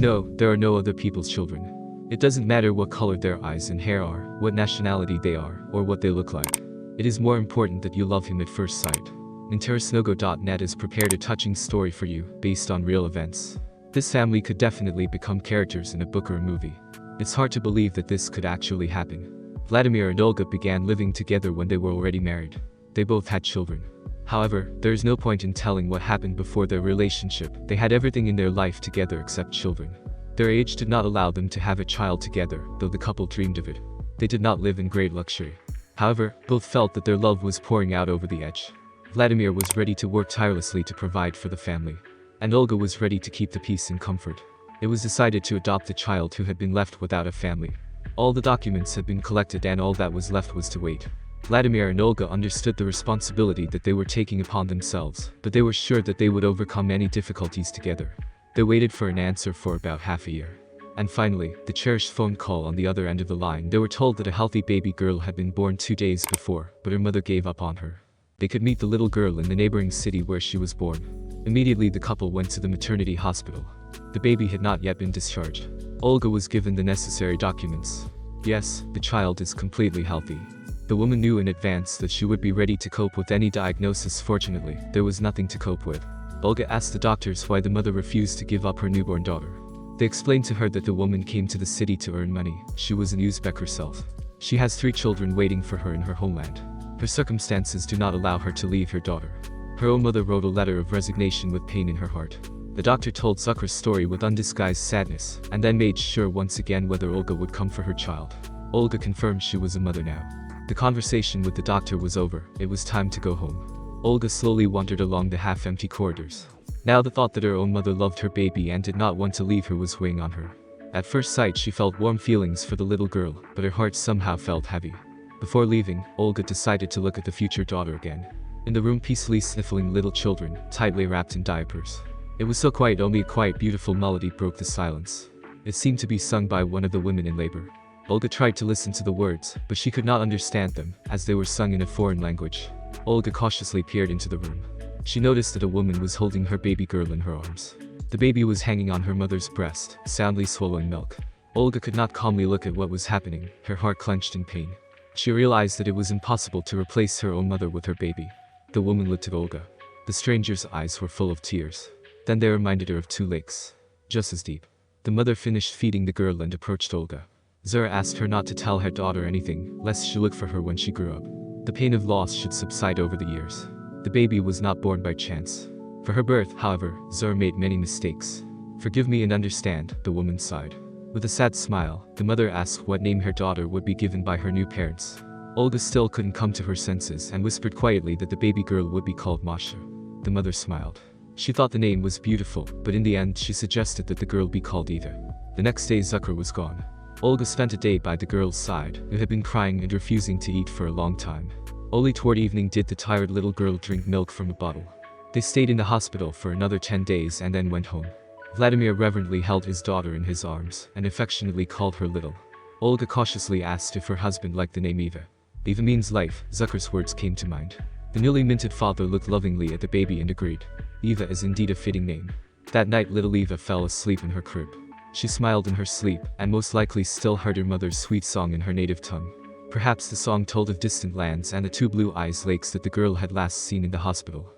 know, there are no other people's children. It doesn't matter what color their eyes and hair are, what nationality they are, or what they look like. It is more important that you love him at first sight. Interasnogo.net has prepared a touching story for you, based on real events. This family could definitely become characters in a book or a movie. It's hard to believe that this could actually happen. Vladimir and Olga began living together when they were already married. They both had children. However, there is no point in telling what happened before their relationship. They had everything in their life together except children. Their age did not allow them to have a child together, though the couple dreamed of it. They did not live in great luxury. However, both felt that their love was pouring out over the edge. Vladimir was ready to work tirelessly to provide for the family. And Olga was ready to keep the peace and comfort. It was decided to adopt the child who had been left without a family. All the documents had been collected and all that was left was to wait. Vladimir and Olga understood the responsibility that they were taking upon themselves, but they were sure that they would overcome any difficulties together. They waited for an answer for about half a year. And finally, the cherished phone call on the other end of the line. They were told that a healthy baby girl had been born 2 days before, but her mother gave up on her. They could meet the little girl in the neighboring city where she was born. Immediately the couple went to the maternity hospital. The baby had not yet been discharged. Olga was given the necessary documents. Yes, the child is completely healthy. The woman knew in advance that she would be ready to cope with any diagnosis. Fortunately, there was nothing to cope with. Olga asked the doctors why the mother refused to give up her newborn daughter. They explained to her that the woman came to the city to earn money. She was an Uzbek herself. She has 3 children waiting for her in her homeland. Her circumstances do not allow her to leave her daughter. Her own mother wrote a letter of resignation with pain in her heart. The doctor told Zucker's story with undisguised sadness, and then made sure once again whether Olga would come for her child. Olga confirmed she was a mother now. The conversation with the doctor was over. It was time to go home. Olga slowly wandered along the half-empty corridors. Now the thought that her own mother loved her baby and did not want to leave her was weighing on her. At first sight she felt warm feelings for the little girl, but her heart somehow felt heavy. Before leaving, Olga decided to look at the future daughter again. In the room peacefully sniffling little children, tightly wrapped in diapers. It was so quiet, only a quiet beautiful melody broke the silence. It seemed to be sung by one of the women in labor. Olga tried to listen to the words, but she could not understand them, as they were sung in a foreign language. Olga cautiously peered into the room. She noticed that a woman was holding her baby girl in her arms. The baby was hanging on her mother's breast, soundly swallowing milk. Olga could not calmly look at what was happening, her heart clenched in pain. She realized that it was impossible to replace her own mother with her baby. The woman looked at Olga. The stranger's eyes were full of tears. Then they reminded her of 2 lakes, just as deep. The mother finished feeding the girl and approached Olga. Zura asked her not to tell her daughter anything, lest she look for her when she grew up. The pain of loss should subside over the years. The baby was not born by chance. For her birth, however, Zura made many mistakes. Forgive me and understand, the woman sighed. With a sad smile, the mother asked what name her daughter would be given by her new parents. Olga still couldn't come to her senses and whispered quietly that the baby girl would be called Masha. The mother smiled. She thought the name was beautiful, but in the end she suggested that the girl be called Eva. The next day Zucker was gone. Olga spent a day by the girl's side, who had been crying and refusing to eat for a long time. Only toward evening did the tired little girl drink milk from a bottle. They stayed in the hospital for another 10 days and then went home. Vladimir reverently held his daughter in his arms and affectionately called her little. Olga cautiously asked if her husband liked the name Eva. Eva means life, Zucker's words came to mind. The newly minted father looked lovingly at the baby and agreed. Eva is indeed a fitting name. That night little Eva fell asleep in her crib. She smiled in her sleep, and most likely still heard her mother's sweet song in her native tongue. Perhaps the song told of distant lands and the 2 blue-eyed lakes that the girl had last seen in the hospital.